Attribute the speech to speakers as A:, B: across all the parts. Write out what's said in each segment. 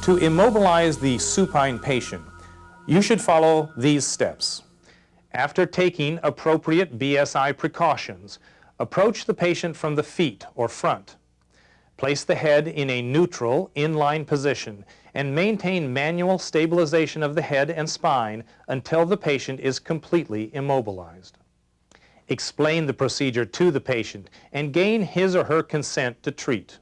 A: To immobilize the supine patient, you should follow these steps. After taking appropriate BSI precautions, approach the patient from the feet or front. Place the head in a neutral, inline position and maintain manual stabilization of the head and spine until the patient is completely immobilized. Explain the procedure to the patient and gain his or her consent to treat.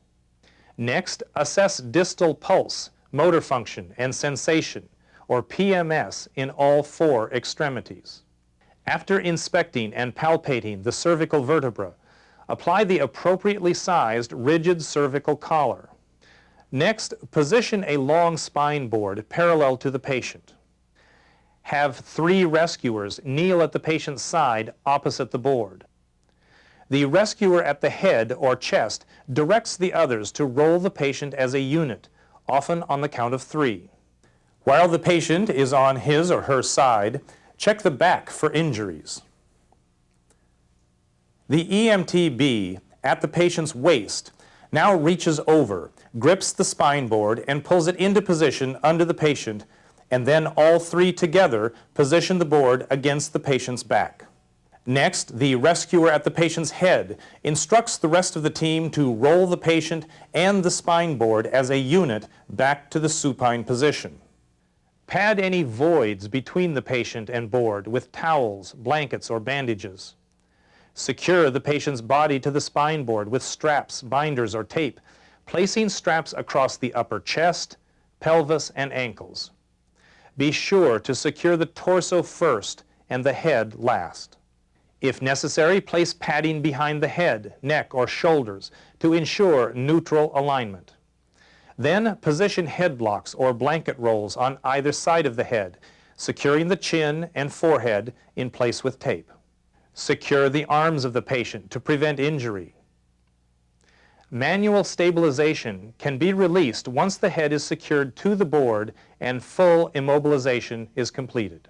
A: Next, assess distal pulse, motor function, and sensation, or PMS, in all 4 extremities. After inspecting and palpating the cervical vertebra, apply the appropriately sized rigid cervical collar. Next, position a long spine board parallel to the patient. Have 3 rescuers kneel at the patient's side opposite the board. The rescuer at the head or chest directs the others to roll the patient as a unit, often on the count of 3. While the patient is on his or her side, check the back for injuries. The EMTB at the patient's waist now reaches over, grips the spine board, and pulls it into position under the patient, and then all 3 together position the board against the patient's back. Next, the rescuer at the patient's head instructs the rest of the team to roll the patient and the spine board as a unit back to the supine position. Pad any voids between the patient and board with towels, blankets, or bandages. Secure the patient's body to the spine board with straps, binders, or tape, placing straps across the upper chest, pelvis, and ankles. Be sure to secure the torso first and the head last. If necessary, place padding behind the head, neck, or shoulders to ensure neutral alignment. Then position head blocks or blanket rolls on either side of the head, securing the chin and forehead in place with tape. Secure the arms of the patient to prevent injury. Manual stabilization can be released once the head is secured to the board and full immobilization is completed.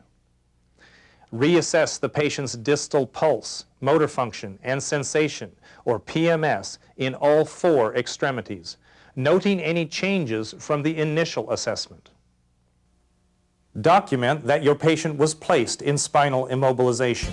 A: Reassess the patient's distal pulse, motor function, and sensation, or PMS, in all 4 extremities, noting any changes from the initial assessment. Document that your patient was placed in spinal immobilization.